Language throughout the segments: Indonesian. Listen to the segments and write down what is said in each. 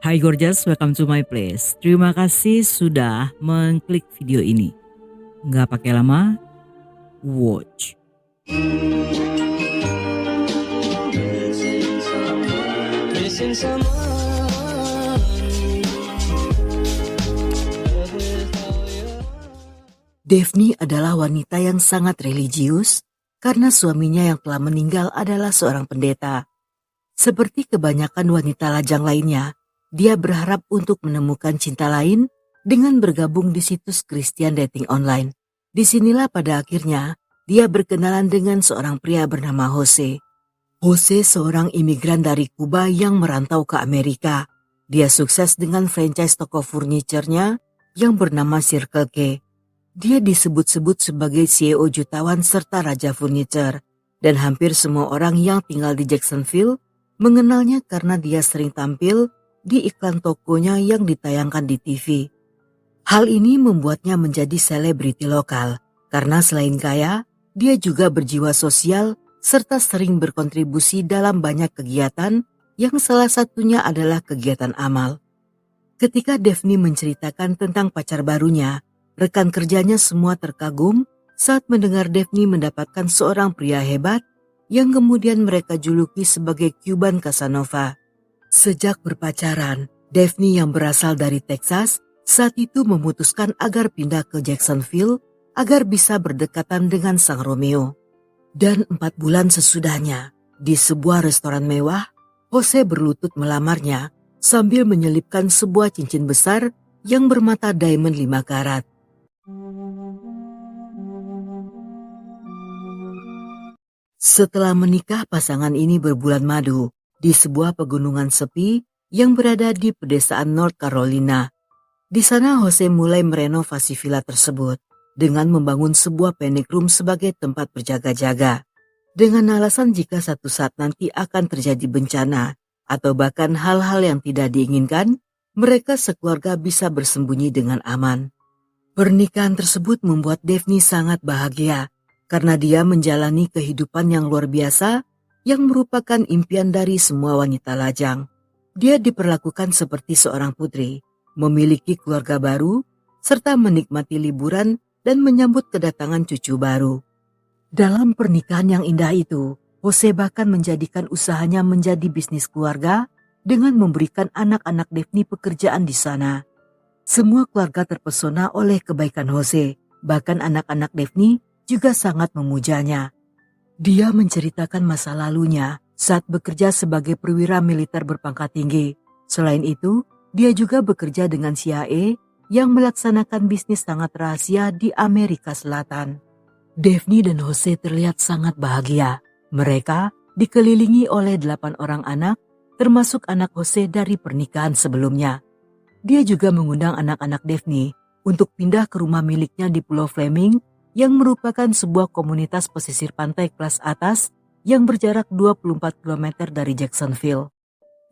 Hai Gorgeous, welcome to my place. Terima kasih sudah mengklik video ini. Nggak pakai lama, watch. Daphne adalah wanita yang sangat religius karena suaminya yang telah meninggal adalah seorang pendeta. Seperti kebanyakan wanita lajang lainnya, dia berharap untuk menemukan cinta lain dengan bergabung di situs Christian dating online. Disinilah pada akhirnya dia berkenalan dengan seorang pria bernama Jose. Jose seorang imigran dari Kuba yang merantau ke Amerika. Dia sukses dengan franchise toko furniturnya yang bernama Circle K. Dia disebut-sebut sebagai CEO jutawan serta raja furniture, dan hampir semua orang yang tinggal di Jacksonville mengenalnya karena dia sering tampil di iklan tokonya yang ditayangkan di TV. Hal ini membuatnya menjadi selebriti lokal, karena selain kaya, dia juga berjiwa sosial serta sering berkontribusi dalam banyak kegiatan yang salah satunya adalah kegiatan amal. Ketika Daphne menceritakan tentang pacar barunya, rekan kerjanya semua terkagum saat mendengar Daphne mendapatkan seorang pria hebat yang kemudian mereka juluki sebagai Cuban Casanova. Sejak berpacaran, Daphne yang berasal dari Texas saat itu memutuskan agar pindah ke Jacksonville agar bisa berdekatan dengan sang Romeo. Dan 4 bulan sesudahnya, di sebuah restoran mewah, Jose berlutut melamarnya sambil menyelipkan sebuah cincin besar yang bermata diamond 5 karat. Setelah menikah, pasangan ini berbulan madu di sebuah pegunungan sepi yang berada di pedesaan North Carolina. Di sana Jose mulai merenovasi villa tersebut dengan membangun sebuah panic room sebagai tempat berjaga-jaga. Dengan alasan jika satu saat nanti akan terjadi bencana atau bahkan hal-hal yang tidak diinginkan, mereka sekeluarga bisa bersembunyi dengan aman. Pernikahan tersebut membuat Daphne sangat bahagia karena dia menjalani kehidupan yang luar biasa yang merupakan impian dari semua wanita lajang. Dia diperlakukan seperti seorang putri, memiliki keluarga baru, serta menikmati liburan dan menyambut kedatangan cucu baru. Dalam pernikahan yang indah itu, Jose bahkan menjadikan usahanya menjadi bisnis keluarga dengan memberikan anak-anak Daphne pekerjaan di sana. Semua keluarga terpesona oleh kebaikan Jose, bahkan anak-anak Daphne juga sangat memujanya. Dia menceritakan masa lalunya saat bekerja sebagai perwira militer berpangkat tinggi. Selain itu, dia juga bekerja dengan CIA yang melaksanakan bisnis sangat rahasia di Amerika Selatan. Daphne dan Jose terlihat sangat bahagia. Mereka dikelilingi oleh 8 orang anak, termasuk anak Jose dari pernikahan sebelumnya. Dia juga mengundang anak-anak Daphne untuk pindah ke rumah miliknya di Pulau Fleming yang merupakan sebuah komunitas pesisir pantai kelas atas yang berjarak 24 km dari Jacksonville.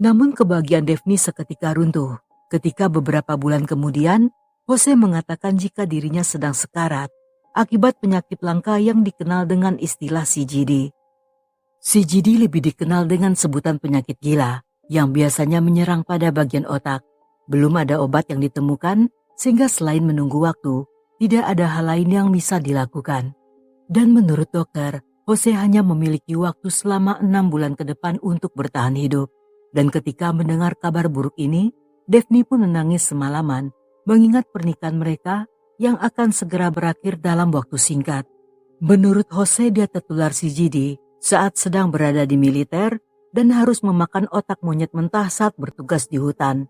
Namun kebahagiaan Daphne seketika runtuh ketika beberapa bulan kemudian Jose mengatakan jika dirinya sedang sekarat akibat penyakit langka yang dikenal dengan istilah CJD. CJD lebih dikenal dengan sebutan penyakit gila yang biasanya menyerang pada bagian otak. Belum ada obat yang ditemukan, sehingga selain menunggu waktu, tidak ada hal lain yang bisa dilakukan. Dan menurut dokter, Jose hanya memiliki waktu selama 6 bulan ke depan untuk bertahan hidup. Dan ketika mendengar kabar buruk ini, Daphne pun menangis semalaman, mengingat pernikahan mereka yang akan segera berakhir dalam waktu singkat. Menurut Jose, dia tertular CJD saat sedang berada di militer dan harus memakan otak monyet mentah saat bertugas di hutan.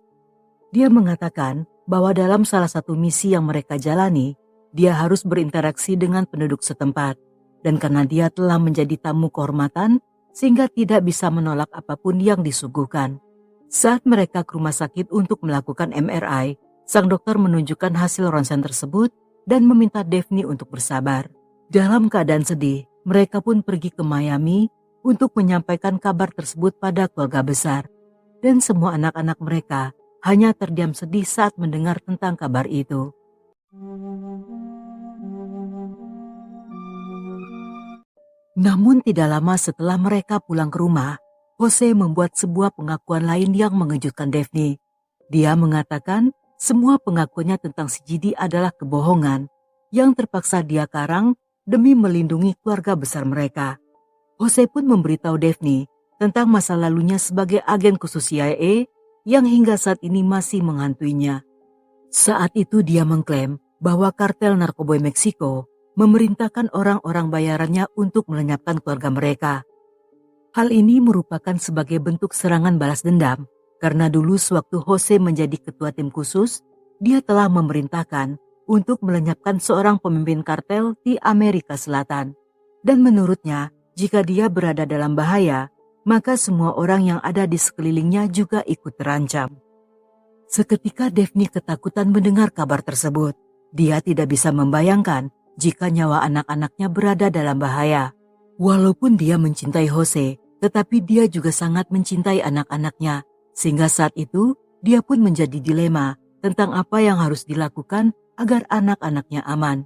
Dia mengatakan bahwa dalam salah satu misi yang mereka jalani, dia harus berinteraksi dengan penduduk setempat. Dan karena dia telah menjadi tamu kehormatan, sehingga tidak bisa menolak apapun yang disuguhkan. Saat mereka ke rumah sakit untuk melakukan MRI, sang dokter menunjukkan hasil ronsen tersebut dan meminta Daphne untuk bersabar. Dalam keadaan sedih, mereka pun pergi ke Miami untuk menyampaikan kabar tersebut pada keluarga besar. Dan semua anak-anak mereka hanya terdiam sedih saat mendengar tentang kabar itu. Namun tidak lama setelah mereka pulang ke rumah, Jose membuat sebuah pengakuan lain yang mengejutkan Daphne. Dia mengatakan semua pengakuannya tentang si Gidi adalah kebohongan yang terpaksa dia karang demi melindungi keluarga besar mereka. Jose pun memberitahu Daphne tentang masa lalunya sebagai agen khusus CIA yang hingga saat ini masih menghantuinya. Saat itu dia mengklaim bahwa kartel narkoboy Meksiko memerintahkan orang-orang bayarannya untuk melenyapkan keluarga mereka. Hal ini merupakan sebagai bentuk serangan balas dendam karena dulu sewaktu Jose menjadi ketua tim khusus, dia telah memerintahkan untuk melenyapkan seorang pemimpin kartel di Amerika Selatan. Dan menurutnya, jika dia berada dalam bahaya, maka semua orang yang ada di sekelilingnya juga ikut terancam. Seketika Daphne ketakutan mendengar kabar tersebut. Dia tidak bisa membayangkan jika nyawa anak-anaknya berada dalam bahaya. Walaupun dia mencintai Jose, tetapi dia juga sangat mencintai anak-anaknya. Sehingga saat itu, dia pun menjadi dilema tentang apa yang harus dilakukan agar anak-anaknya aman.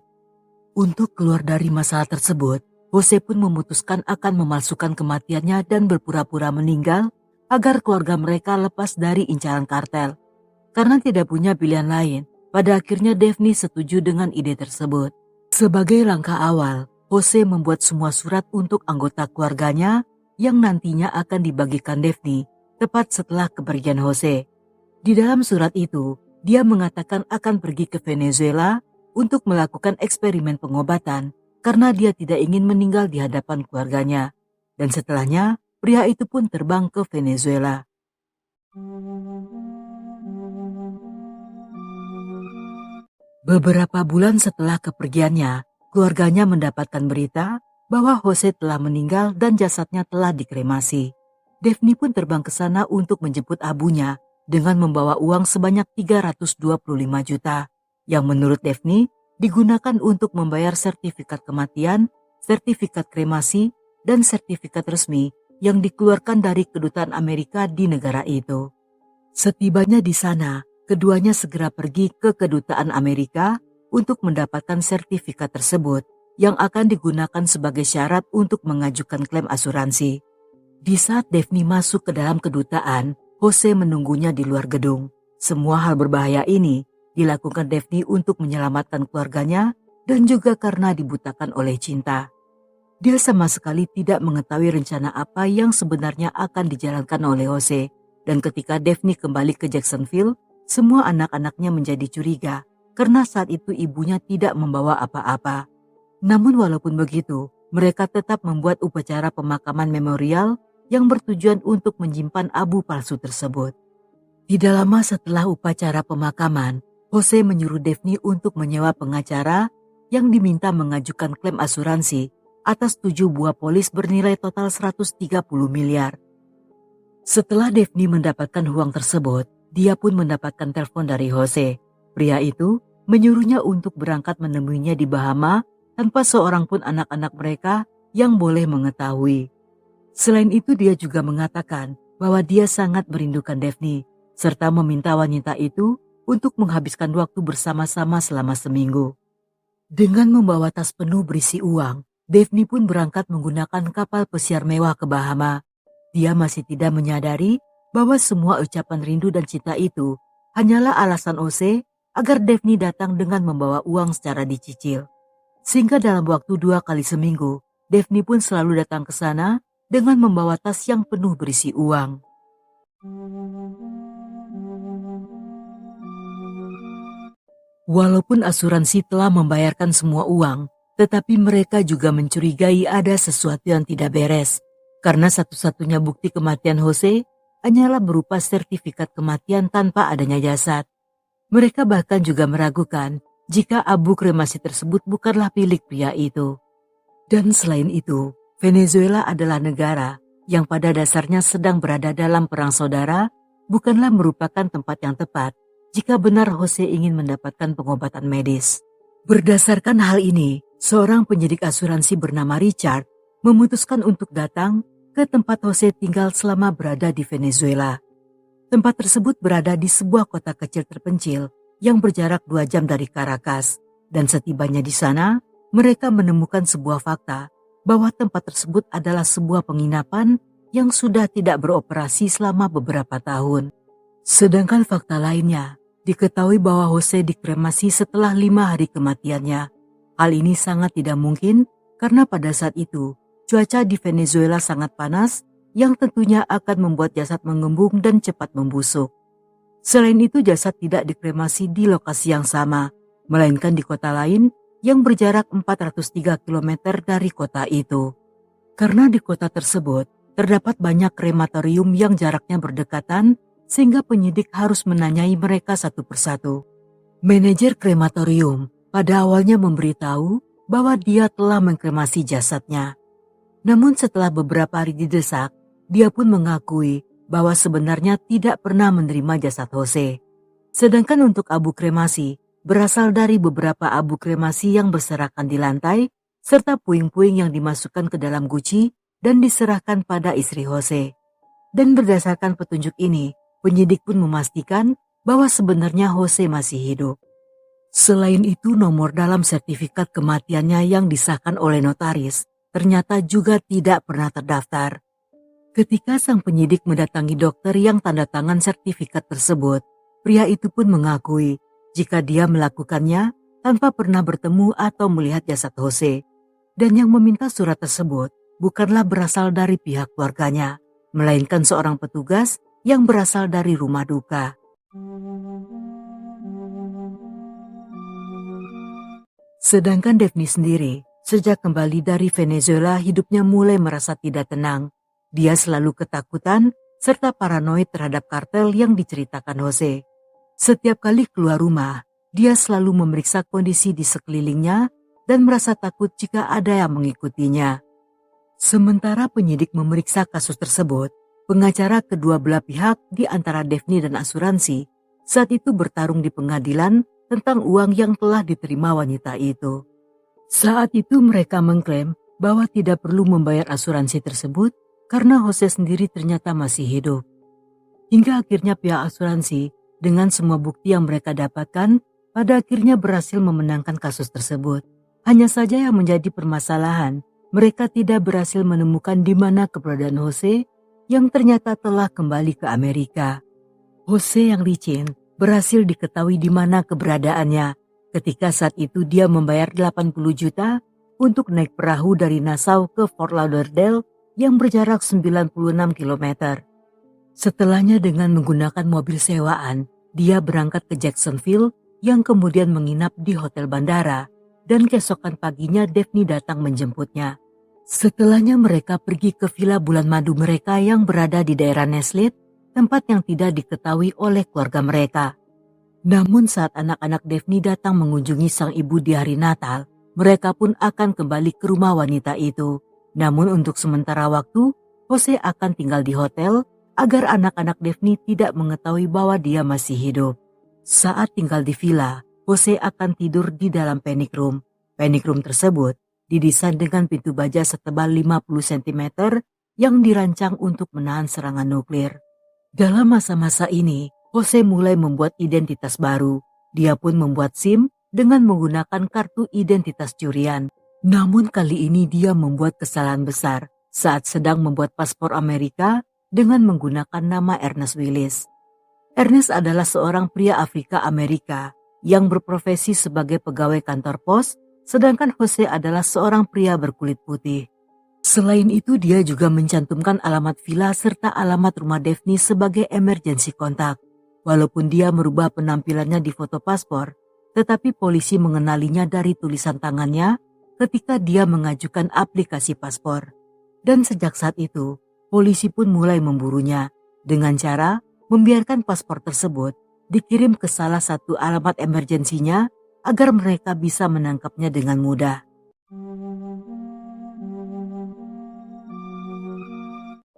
Untuk keluar dari masalah tersebut, Jose pun memutuskan akan memalsukan kematiannya dan berpura-pura meninggal agar keluarga mereka lepas dari incaran kartel. Karena tidak punya pilihan lain, pada akhirnya Daphne setuju dengan ide tersebut. Sebagai langkah awal, Jose membuat semua surat untuk anggota keluarganya yang nantinya akan dibagikan Daphne tepat setelah kepergian Jose. Di dalam surat itu, dia mengatakan akan pergi ke Venezuela untuk melakukan eksperimen pengobatan karena dia tidak ingin meninggal di hadapan keluarganya. Dan setelahnya, pria itu pun terbang ke Venezuela. Beberapa bulan setelah kepergiannya, keluarganya mendapatkan berita bahwa Jose telah meninggal dan jasadnya telah dikremasi. Daphne pun terbang ke sana untuk menjemput abunya dengan membawa uang sebanyak 325 juta, yang menurut Daphne digunakan untuk membayar sertifikat kematian, sertifikat kremasi, dan sertifikat resmi yang dikeluarkan dari kedutaan Amerika di negara itu. Setibanya di sana, keduanya segera pergi ke kedutaan Amerika untuk mendapatkan sertifikat tersebut yang akan digunakan sebagai syarat untuk mengajukan klaim asuransi. Di saat Daphne masuk ke dalam kedutaan, Jose menunggunya di luar gedung. Semua hal berbahaya ini dilakukan Daphne untuk menyelamatkan keluarganya dan juga karena dibutakan oleh cinta. Dia sama sekali tidak mengetahui rencana apa yang sebenarnya akan dijalankan oleh Jose. Dan ketika Daphne kembali ke Jacksonville, semua anak-anaknya menjadi curiga karena saat itu ibunya tidak membawa apa-apa. Namun walaupun begitu, mereka tetap membuat upacara pemakaman memorial yang bertujuan untuk menyimpan abu palsu tersebut. Tidak lama setelah upacara pemakaman, Jose menyuruh Daphne untuk menyewa pengacara yang diminta mengajukan klaim asuransi atas 7 buah polis bernilai total 130 miliar. Setelah Daphne mendapatkan uang tersebut, dia pun mendapatkan telepon dari Jose. Pria itu menyuruhnya untuk berangkat menemuinya di Bahama tanpa seorang pun anak-anak mereka yang boleh mengetahui. Selain itu dia juga mengatakan bahwa dia sangat merindukan Daphne, serta meminta wanita itu untuk menghabiskan waktu bersama-sama selama seminggu. Dengan membawa tas penuh berisi uang, Daphne pun berangkat menggunakan kapal pesiar mewah ke Bahama. Dia masih tidak menyadari bahwa semua ucapan rindu dan cinta itu hanyalah alasan Jose agar Daphne datang dengan membawa uang secara dicicil. Sehingga dalam waktu 2 kali seminggu, Daphne pun selalu datang ke sana dengan membawa tas yang penuh berisi uang. Walaupun asuransi telah membayarkan semua uang, tetapi mereka juga mencurigai ada sesuatu yang tidak beres. Karena satu-satunya bukti kematian Jose hanyalah berupa sertifikat kematian tanpa adanya jasad. Mereka bahkan juga meragukan jika abu kremasi tersebut bukanlah milik pria itu. Dan selain itu, Venezuela adalah negara yang pada dasarnya sedang berada dalam perang saudara, bukanlah merupakan tempat yang tepat jika benar Jose ingin mendapatkan pengobatan medis. Berdasarkan hal ini, seorang penyidik asuransi bernama Richard memutuskan untuk datang ke tempat Jose tinggal selama berada di Venezuela. Tempat tersebut berada di sebuah kota kecil terpencil yang berjarak 2 jam dari Caracas. Dan setibanya di sana, mereka menemukan sebuah fakta bahwa tempat tersebut adalah sebuah penginapan yang sudah tidak beroperasi selama beberapa tahun. Sedangkan fakta lainnya, diketahui bahwa Jose dikremasi setelah 5 hari kematiannya. Hal ini sangat tidak mungkin karena pada saat itu cuaca di Venezuela sangat panas yang tentunya akan membuat jasad mengembung dan cepat membusuk. Selain itu jasad tidak dikremasi di lokasi yang sama, melainkan di kota lain yang berjarak 403 km dari kota itu. Karena di kota tersebut terdapat banyak krematorium yang jaraknya berdekatan sehingga penyidik harus menanyai mereka satu persatu. Manajer krematorium pada awalnya memberitahu bahwa dia telah mengkremasi jasadnya. Namun setelah beberapa hari didesak, dia pun mengakui bahwa sebenarnya tidak pernah menerima jasad Jose. Sedangkan untuk abu kremasi berasal dari beberapa abu kremasi yang berserakan di lantai serta puing-puing yang dimasukkan ke dalam guci dan diserahkan pada istri Jose. Dan berdasarkan petunjuk ini, penyidik pun memastikan bahwa sebenarnya Jose masih hidup. Selain itu, nomor dalam sertifikat kematiannya yang disahkan oleh notaris ternyata juga tidak pernah terdaftar. Ketika sang penyidik mendatangi dokter yang tanda tangan sertifikat tersebut, pria itu pun mengakui jika dia melakukannya tanpa pernah bertemu atau melihat jasad Jose. Dan yang meminta surat tersebut bukanlah berasal dari pihak keluarganya, melainkan seorang petugas yang berasal dari rumah duka. Sedangkan Daphne sendiri, sejak kembali dari Venezuela hidupnya mulai merasa tidak tenang. Dia selalu ketakutan serta paranoid terhadap kartel yang diceritakan Jose. Setiap kali keluar rumah, dia selalu memeriksa kondisi di sekelilingnya dan merasa takut jika ada yang mengikutinya. Sementara penyidik memeriksa kasus tersebut, pengacara kedua belah pihak di antara Daphne dan asuransi saat itu bertarung di pengadilan tentang uang yang telah diterima wanita itu. Saat itu mereka mengklaim bahwa tidak perlu membayar asuransi tersebut karena Jose sendiri ternyata masih hidup. Hingga akhirnya pihak asuransi dengan semua bukti yang mereka dapatkan pada akhirnya berhasil memenangkan kasus tersebut. Hanya saja yang menjadi permasalahan, mereka tidak berhasil menemukan di mana keberadaan Jose yang ternyata telah kembali ke Amerika. Jose yang licin berhasil diketahui di mana keberadaannya ketika saat itu dia membayar 80 juta untuk naik perahu dari Nassau ke Fort Lauderdale yang berjarak 96 km. Setelahnya dengan menggunakan mobil sewaan, dia berangkat ke Jacksonville yang kemudian menginap di hotel bandara dan keesokan paginya Daphne datang menjemputnya. Setelahnya mereka pergi ke villa bulan madu mereka yang berada di daerah Neslet, tempat yang tidak diketahui oleh keluarga mereka. Namun saat anak-anak Daphne datang mengunjungi sang ibu di hari Natal, mereka pun akan kembali ke rumah wanita itu. Namun untuk sementara waktu, Jose akan tinggal di hotel agar anak-anak Daphne tidak mengetahui bahwa dia masih hidup. Saat tinggal di villa, Jose akan tidur di dalam panic room. Panic room tersebut didesain dengan pintu baja setebal 50 cm yang dirancang untuk menahan serangan nuklir. Dalam masa-masa ini, Jose mulai membuat identitas baru. Dia pun membuat SIM dengan menggunakan kartu identitas curian. Namun kali ini dia membuat kesalahan besar saat sedang membuat paspor Amerika dengan menggunakan nama Ernest Willis. Ernest adalah seorang pria Afrika Amerika yang berprofesi sebagai pegawai kantor pos, sedangkan Jose adalah seorang pria berkulit putih. Selain itu dia juga mencantumkan alamat villa serta alamat rumah Daphne sebagai emergency kontak. Walaupun dia merubah penampilannya di foto paspor, tetapi polisi mengenalinya dari tulisan tangannya ketika dia mengajukan aplikasi paspor. Dan sejak saat itu, polisi pun mulai memburunya dengan cara membiarkan paspor tersebut dikirim ke salah satu alamat emergensinya agar mereka bisa menangkapnya dengan mudah.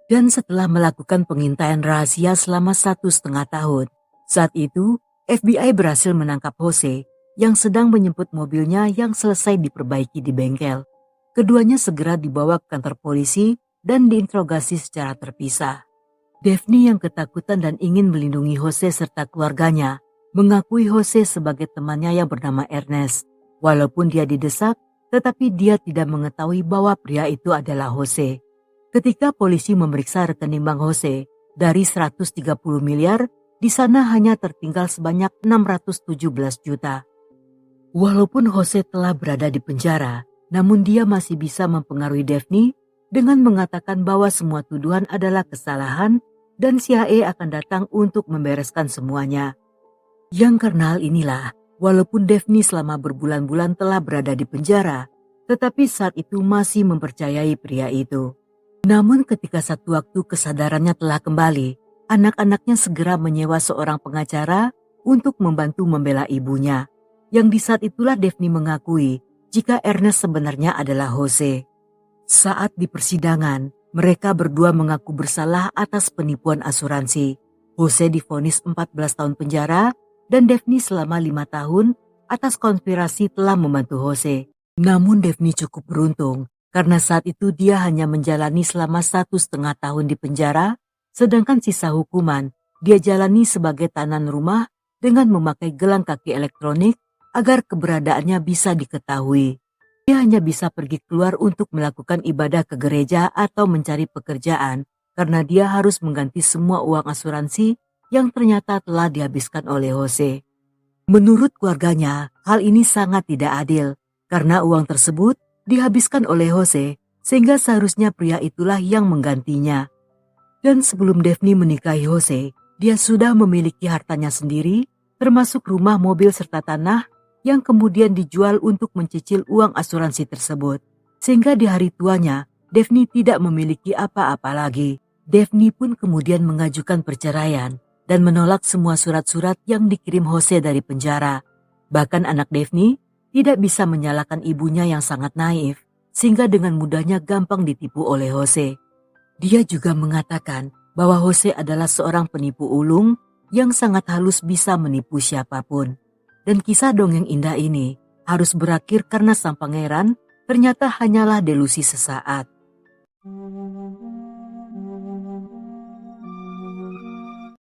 Dan setelah melakukan pengintaian rahasia selama 1,5 tahun, saat itu FBI berhasil menangkap Jose yang sedang menjemput mobilnya yang selesai diperbaiki di bengkel. Keduanya segera dibawa ke kantor polisi dan diinterogasi secara terpisah. Daphne yang ketakutan dan ingin melindungi Jose serta keluarganya mengakui Jose sebagai temannya yang bernama Ernest. Walaupun dia didesak, tetapi dia tidak mengetahui bahwa pria itu adalah Jose. Ketika polisi memeriksa rekening bank Jose, dari 130 miliar di sana hanya tertinggal sebanyak 617 juta. Walaupun Jose telah berada di penjara, namun dia masih bisa mempengaruhi Daphne dengan mengatakan bahwa semua tuduhan adalah kesalahan dan CIA akan datang untuk membereskan semuanya. Yang karena hal inilah, walaupun Daphne selama berbulan-bulan telah berada di penjara, tetapi saat itu masih mempercayai pria itu. Namun ketika satu waktu kesadarannya telah kembali, anak-anaknya segera menyewa seorang pengacara untuk membantu membela ibunya. Yang di saat itulah Daphne mengakui jika Ernest sebenarnya adalah Jose. Saat di persidangan, mereka berdua mengaku bersalah atas penipuan asuransi. Jose divonis 14 tahun penjara dan Daphne selama 5 tahun atas konspirasi telah membantu Jose. Namun Daphne cukup beruntung karena saat itu dia hanya menjalani selama 1,5 tahun di penjara, sedangkan sisa hukuman dia jalani sebagai tahanan rumah dengan memakai gelang kaki elektronik agar keberadaannya bisa diketahui. Dia hanya bisa pergi keluar untuk melakukan ibadah ke gereja atau mencari pekerjaan karena dia harus mengganti semua uang asuransi yang ternyata telah dihabiskan oleh Jose. Menurut keluarganya, hal ini sangat tidak adil karena uang tersebut dihabiskan oleh Jose sehingga seharusnya pria itulah yang menggantinya. Dan sebelum Daphne menikahi Jose, dia sudah memiliki hartanya sendiri termasuk rumah, mobil serta tanah yang kemudian dijual untuk mencicil uang asuransi tersebut. Sehingga di hari tuanya, Daphne tidak memiliki apa-apa lagi. Daphne pun kemudian mengajukan perceraian dan menolak semua surat-surat yang dikirim Jose dari penjara. Bahkan anak Daphne tidak bisa menyalahkan ibunya yang sangat naif, sehingga dengan mudahnya gampang ditipu oleh Jose. Dia juga mengatakan bahwa Jose adalah seorang penipu ulung yang sangat halus bisa menipu siapapun. Dan kisah dongeng indah ini harus berakhir karena sang pangeran ternyata hanyalah delusi sesaat.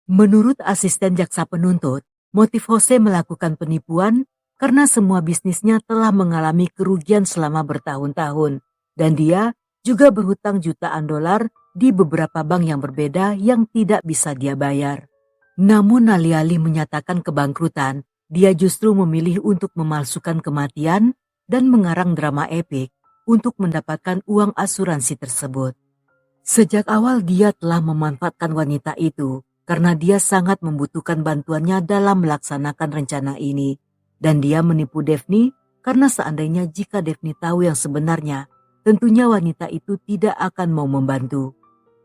Menurut asisten jaksa penuntut, motif Jose melakukan penipuan karena semua bisnisnya telah mengalami kerugian selama bertahun-tahun dan dia juga berhutang jutaan dolar di beberapa bank yang berbeda yang tidak bisa dia bayar. Namun alih-alih menyatakan kebangkrutan, dia justru memilih untuk memalsukan kematian dan mengarang drama epik untuk mendapatkan uang asuransi tersebut. Sejak awal dia telah memanfaatkan wanita itu karena dia sangat membutuhkan bantuannya dalam melaksanakan rencana ini. Dan dia menipu Daphne karena seandainya jika Daphne tahu yang sebenarnya, tentunya wanita itu tidak akan mau membantu.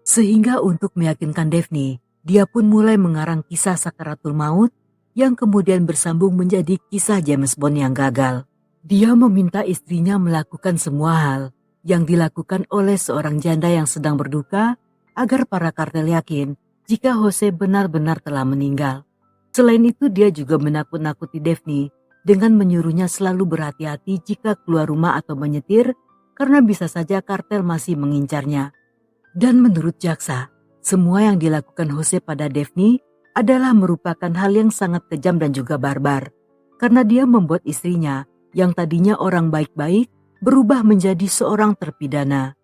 Sehingga untuk meyakinkan Daphne, dia pun mulai mengarang kisah sakaratul maut yang kemudian bersambung menjadi kisah James Bond yang gagal. Dia meminta istrinya melakukan semua hal yang dilakukan oleh seorang janda yang sedang berduka agar para kartel yakin jika Jose benar-benar telah meninggal. Selain itu dia juga menakut-nakuti Daphne dengan menyuruhnya selalu berhati-hati jika keluar rumah atau menyetir karena bisa saja kartel masih mengincarnya. Dan menurut jaksa, semua yang dilakukan Jose pada Daphne adalah merupakan hal yang sangat kejam dan juga barbar. Karena dia membuat istrinya yang tadinya orang baik-baik berubah menjadi seorang terpidana.